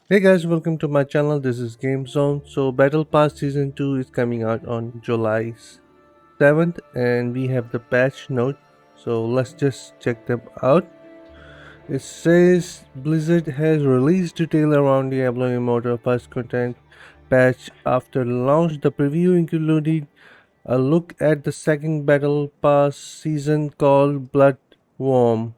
Hey guys, welcome to my channel. This is GameZone. So, Battle Pass Season 2 is coming out on July 7th, and we have the patch note. So, let's just check them out. It says Blizzard has released detail around Diablo Immortal first content patch after launch. The preview included a look at the second Battle Pass season called Blood Worm,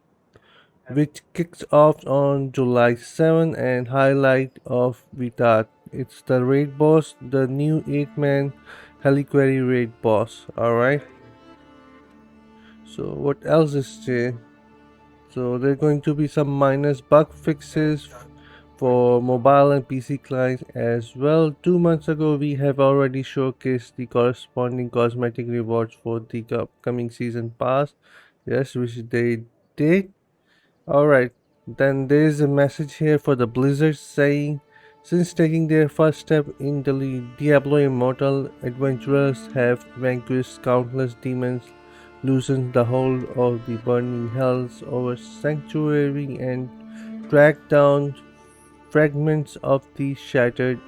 which kicks off on July 7 and highlight of Vitat. It's the raid boss, the new 8-man Heliquary raid boss. Alright. So what else is there? So there are going to be some minor bug fixes for mobile and PC clients as well. 2 months ago we have already showcased the corresponding cosmetic rewards for the upcoming season pass. Yes, which they did. Alright, then there is a message here for the Blizzard saying, since taking their first step in the Diablo Immortal, adventurers have vanquished countless demons, loosened the hold of the burning hells over sanctuary, and tracked down fragments of the shattered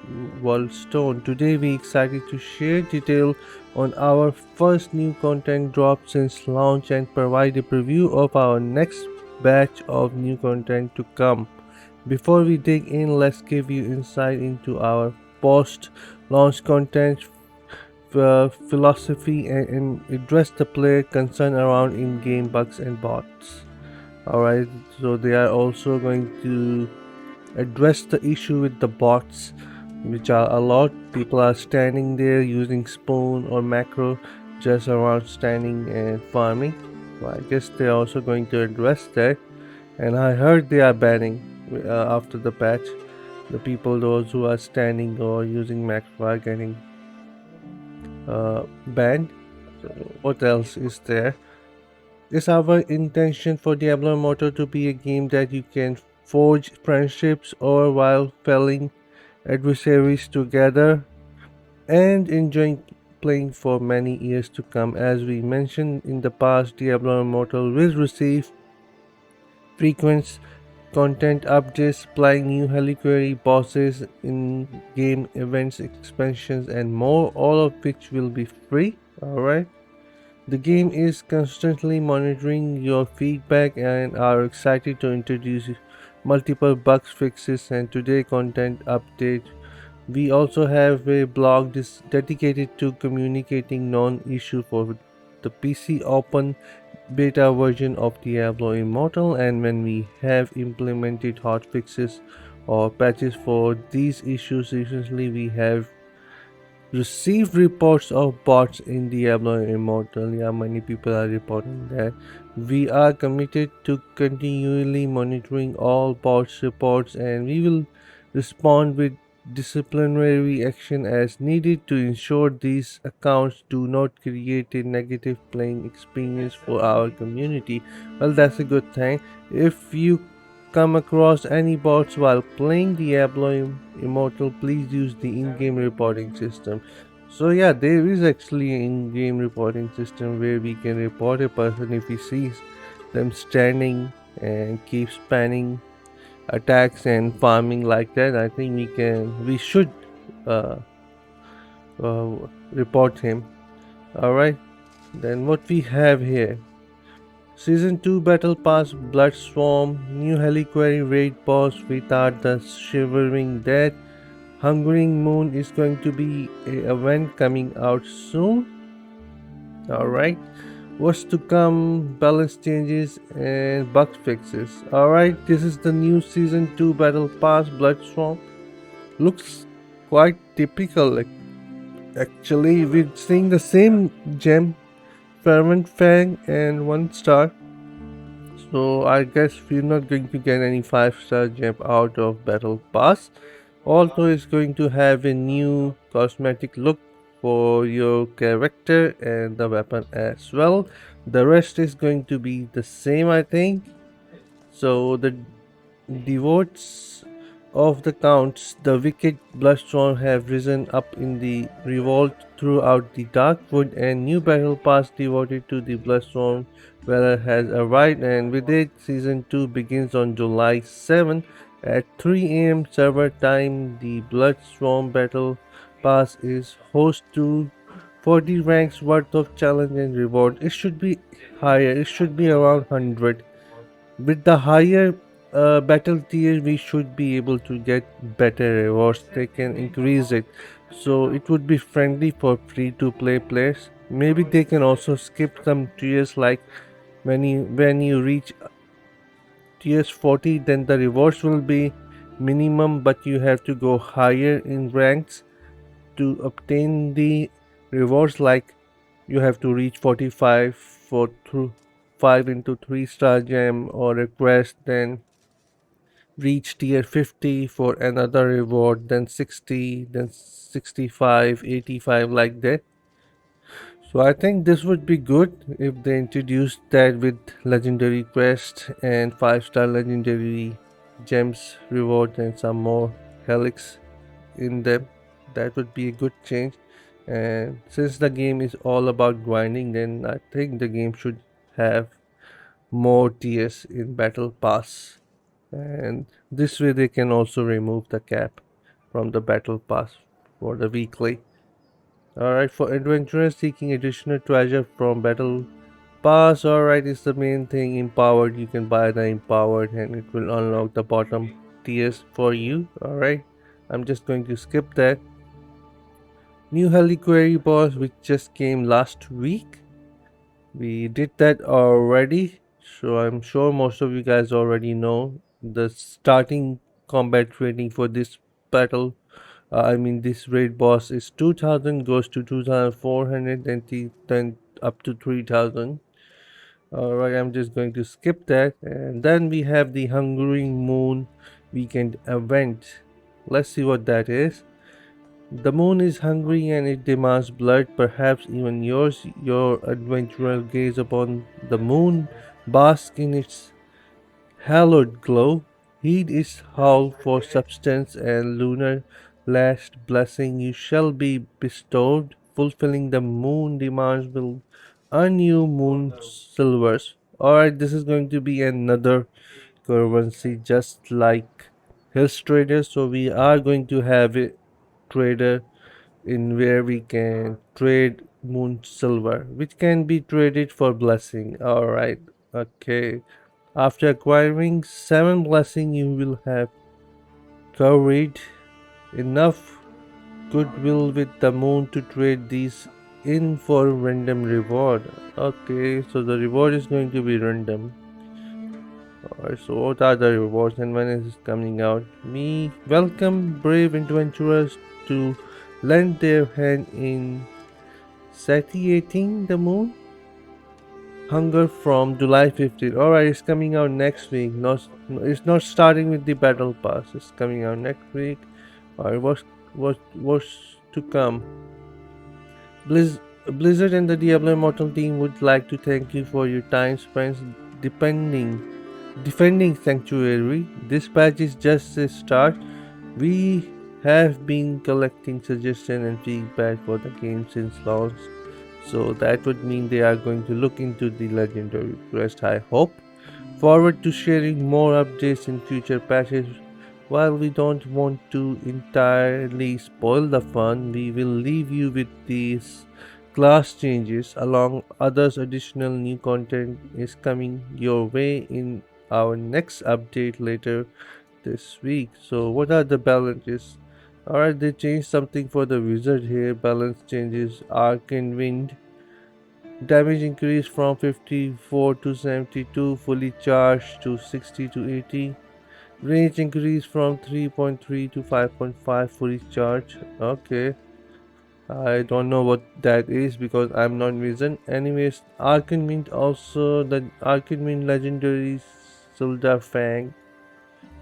world stone. Today we excited to share detail on our first new content drop since launch and provide a preview of our next batch of new content to come. Before we dig in, let's give you insight into our post launch content philosophy and address the player concern around in-game bugs and bots. Alright, so they are also going to address the issue with the bots, which are a lot. People are standing there using spawn or macro just around standing and farming. So I guess they're also going to address that. And I heard they are banning after the patch. The people, those who are standing or using macro, are getting banned. So what else is there? Is our intention for Diablo Immortal to be a game that you can forge friendships or while felling adversaries together and enjoying playing for many years to come? As we mentioned in the past, Diablo Immortal will receive frequent content updates, supplying new Heliquary bosses, in-game events, expansions, and more, all of which will be free. Alright. The game is constantly monitoring your feedback and are excited to introduce multiple bug fixes and today content update. We also have a blog dedicated to communicating non-issue for the PC open beta version of Diablo Immortal, and when we have implemented hotfixes or patches for these issues recently, we have received reports of bots in Diablo Immortal. Yeah, many people are reporting that. We are committed to continually monitoring all bots reports and we will respond with disciplinary action as needed to ensure these accounts do not create a negative playing experience for our community. Well, that's a good thing. If you come across any bots while playing Diablo Immortal, please use the in-game reporting system. So yeah, there is actually an in-game reporting system where we can report a person if we see them standing and keep spanning attacks and farming like that. I think we should uh, report him. Alright, then what we have here. Season 2 Battle Pass Blood Swarm, new Heliquary raid boss without the Shivering Dead. Hungarian Moon is going to be a event coming out soon. Alright. What's to come, balance changes and bug fixes. Alright, this is the new Season 2 Battle Pass Blood Swarm. Looks quite typical actually. We're seeing the same gem, Fervent Fang and 1 star. So I guess we're not going to get any 5-star gem out of Battle Pass. Also, it's going to have a new cosmetic look for your character and the weapon as well. The rest is going to be the same, I think. So the devotes of the counts, the wicked Bloodstorm, have risen up in the revolt throughout the Darkwood, and new battle pass devoted to the Bloodstorm Valor has arrived, and with it, season 2 begins on July 7. At 3 a.m. server time, the Bloodstorm Battle Pass is host to 40 ranks worth of challenge and reward. It should be higher, it should be around 100. With the higher battle tier, we should be able to get better rewards. They can increase it, so it would be friendly for free to play players. Maybe they can also skip some tiers, like when you reach tiers 40, then the rewards will be minimum, but you have to go higher in ranks to obtain the rewards. Like you have to reach 45 for through 5 into 3-star gem or a quest, then reach tier 50 for another reward, then 60, then 65, 85, like that. So I think this would be good if they introduced that with legendary quest and 5-star legendary gems reward and some more helix in them. That would be a good change. And since the game is all about grinding, then I think the game should have more tiers in battle pass. And this way they can also remove the cap from the battle pass for the weekly. Alright, for adventurers seeking additional treasure from battle pass, alright, is the main thing. Empowered, you can buy the empowered and it will unlock the bottom tiers for you. Alright, I'm just going to skip that. New Heliquary boss which just came last week. We did that already, so I'm sure most of you guys already know the starting combat rating for this battle. This raid boss is 2000, goes to 2400, then up to 3000. Alright, I'm just going to skip that. And then we have the Hungarian Moon weekend event. Let's see what that is. The moon is hungry and it demands blood, perhaps even yours. Your adventurer gaze upon the moon, bask in its hallowed glow. Heed its howl for substance and lunar last blessing you shall be bestowed. Fulfilling the moon demands will earn you moon silvers. Alright, this is going to be another currency just like Hills Trader. So we are going to have a trader in where we can trade moon silver, which can be traded for blessing. Alright, okay. After acquiring 7 blessing, you will have covered enough goodwill with the moon to trade these in for random reward. Okay, so the reward is going to be random. Alright, so what are the rewards and when is it coming out? We welcome brave adventurers to lend their hand in satiating the moon hunger from July 15th. Alright, it's coming out next week. It's not starting with the battle pass. It's coming out next week. Alright, what's to come? Blizzard and the Diablo Immortal team would like to thank you for your time spent defending Sanctuary. This patch is just a start. We have been collecting suggestions and feedback for the game since launch, so that would mean they are going to look into the legendary quest, I hope. Forward to sharing more updates in future patches. While we don't want to entirely spoil the fun, we will leave you with these class changes along others. Additional new content is coming your way in our next update later this week. So what are the balances? Alright, they changed something for the wizard here. Balance changes. Arcane Wind damage increase from 54 to 72, fully charged to 60 to 80. Range increase from 3.3 to 5.5, fully charged. Okay, I don't know what that is because I'm not vision. Anyways, Arcane Wind, also the Arcane Wind legendary Silda Fang,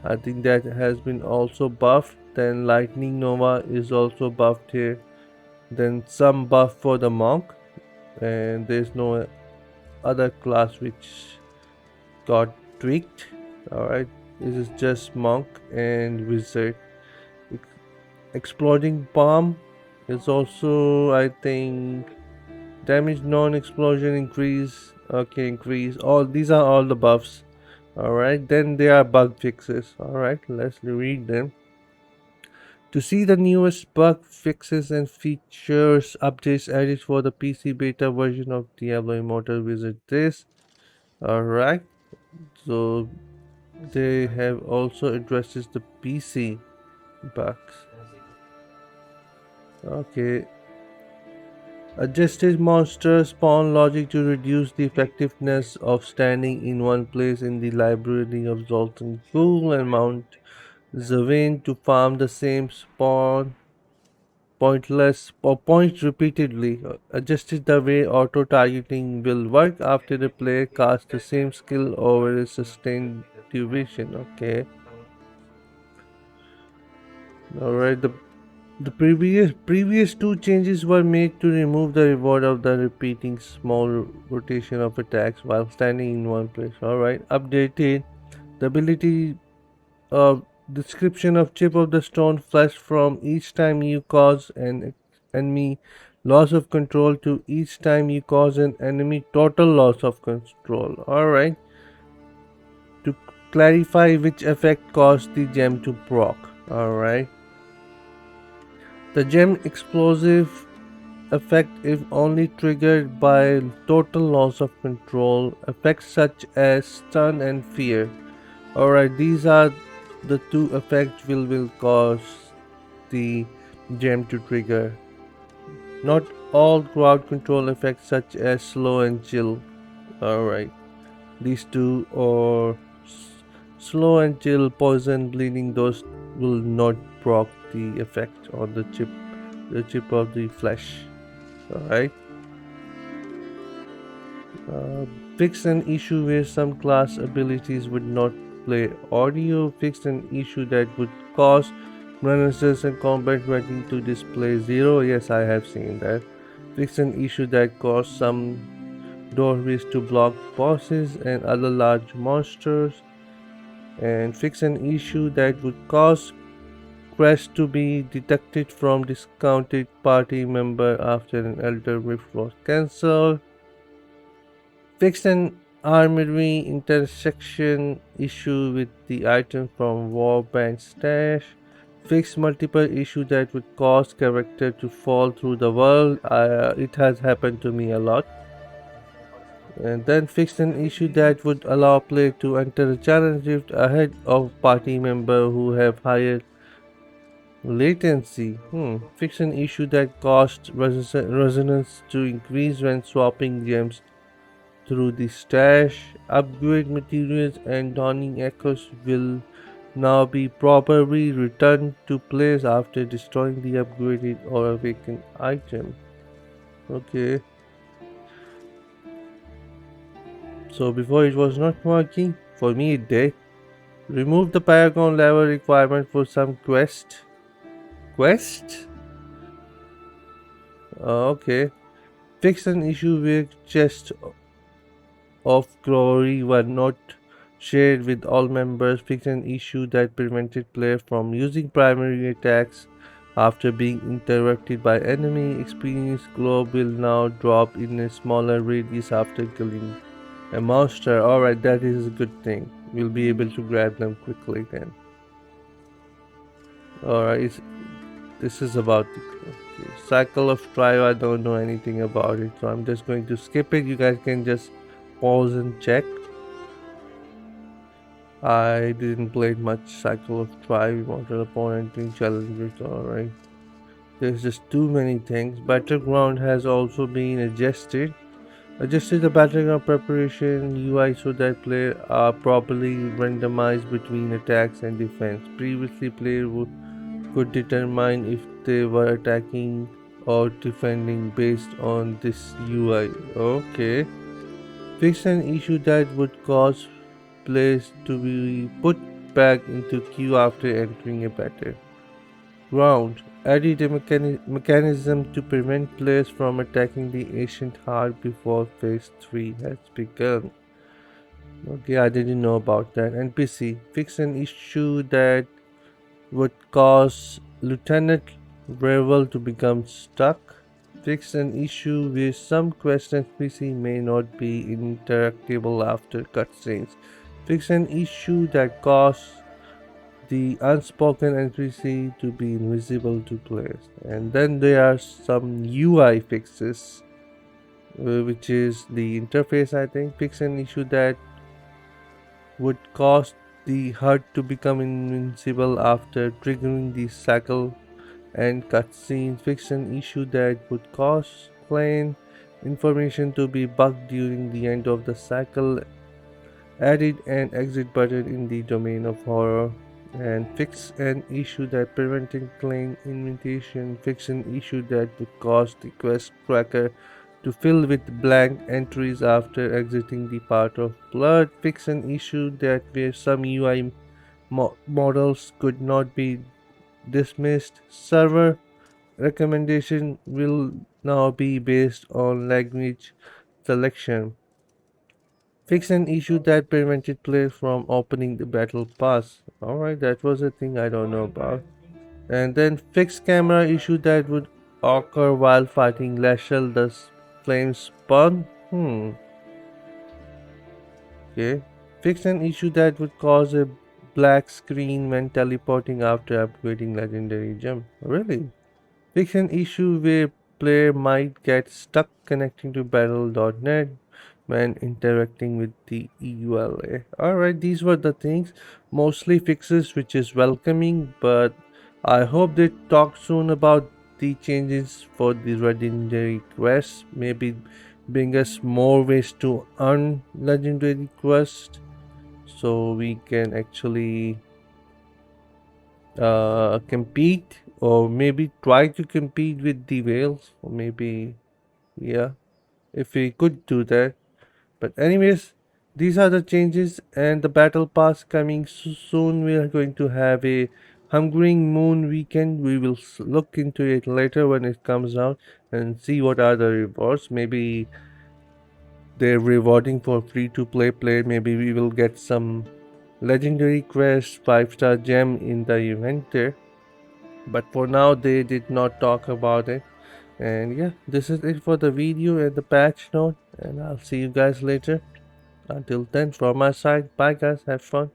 I think that has been also buffed. Then Lightning Nova is also buffed here. Then some buff for the monk, and there's no other class which got tweaked. Alright, this is just monk and wizard. Exploding bomb is also, I think, damage non-explosion increase. Okay, increase. All these are all the buffs Alright, then there are bug fixes. Alright, let's read them. To see the newest bug fixes and features updates added for the PC beta version of Diablo Immortal, visit this. Alright, so they have also addresses the PC bugs. Okay, adjusted monster spawn logic to reduce the effectiveness of standing in one place in the library of Zoltan Pool and Mount Zavin to farm the same spawn pointless or points repeatedly. Adjusted the way auto targeting will work after the player casts the same skill over a sustained duration. Okay. Alright, the previous two changes were made to remove the reward of the repeating small rotation of attacks while standing in one place. Alright, updated the ability of description of chip of the stone flesh from each time you cause an enemy loss of control to each time you cause an enemy total loss of control. Alright, to clarify which effect caused the gem to proc. Alright, the gem explosive effect if only triggered by total loss of control, effects such as stun and fear. Alright, these are the two effects will cause the gem to trigger. Not all crowd control effects such as slow and chill. Alright, these two or slow and chill, poison, bleeding, those will not proc the effect on the chip of the flesh. Alright. Uh, fix an issue where some class abilities would not play audio. Fix an issue that would cause runners and combat rating to display 0. Yes, I have seen that. Fix an issue that caused some doorways to block bosses and other large monsters. And fix an issue that would cause crash to be detected from discounted party member after an Elder Rift was cancelled. Fixed an armory intersection issue with the item from Warband stash. Fixed multiple issue that would cause character to fall through the world. It has happened to me a lot. And then fixed an issue that would allow player to enter a challenge rift ahead of party member who have higher latency. Fixed an issue that caused resonance to increase when swapping gems through the stash. Upgrade materials and dawning echoes will now be properly returned to place after destroying the upgraded or awakened item. Okay, so before it was not working, for me it did. Remove the paragon level requirement for some quest. Quest? Okay. Fix an issue where chests of glory were not shared with all members. Fix an issue that prevented players from using primary attacks after being interrupted by enemy. Experience globe will now drop in a smaller radius after killing a monster. Alright, that is a good thing. We'll be able to grab them quickly then. Alright, this is about the cycle of trial. I don't know anything about it, so I'm just going to skip it. You guys can just pause and check. I didn't play much cycle of trial. We wanted opponent doing challenges. Alright, there's just too many things. Battleground has also been adjusted. Adjusted the battleground preparation UI so that players are properly randomized between attacks and defense. Previously, players could determine if they were attacking or defending based on this UI. Okay. Fix an issue that would cause players to be put back into queue after entering a battle. Ground. Added a mechanism to prevent players from attacking the ancient heart before phase 3 has begun. Okay, I didn't know about that. NPC. Fix an issue that would cause Lieutenant Revel to become stuck. Fix an issue where some quest NPC may not be interactable after cutscenes. Fix an issue that caused the unspoken NPC to be invisible to players. And then there are some UI fixes, which is the interface, I think. Fix an issue that would cause the HUD to become invincible after triggering the cycle and cutscene. Fix an issue that would cause plain information to be bugged during the end of the cycle. Added an exit button in the domain of horror. And fix an issue that prevented plain invitation. Fix an issue that would cause the quest tracker to fill with blank entries after exiting the part of blood. Fix an issue that where some UI models could not be dismissed. Server recommendation will now be based on language selection. Fix an issue that prevented players from opening the battle pass. Alright, that was a thing I don't know about. And then fix camera issue that would occur while fighting Lashel the flame spawn. Okay. Fix an issue that would cause a black screen when teleporting after upgrading legendary gem. Really? Fix an issue where player might get stuck connecting to battle.net when interacting with the EULA. Alright, these were the things, mostly fixes, which is welcoming, but I hope they talk soon about the changes for the legendary quests, maybe bring us more ways to earn legendary quests so we can actually compete, or maybe try to compete with the whales, or maybe, yeah, if we could do that. But anyways, these are the changes, and the battle pass coming soon. We are going to have a Hungarian Moon weekend. We will look into it later when it comes out and see what are the rewards. Maybe they're rewarding for free to play. Maybe we will get some legendary quest 5-star gem in the event there. But for now, they did not talk about it. And yeah, this is it for the video and the patch note. And I'll see you guys later. Until then, from my side, bye guys, have fun.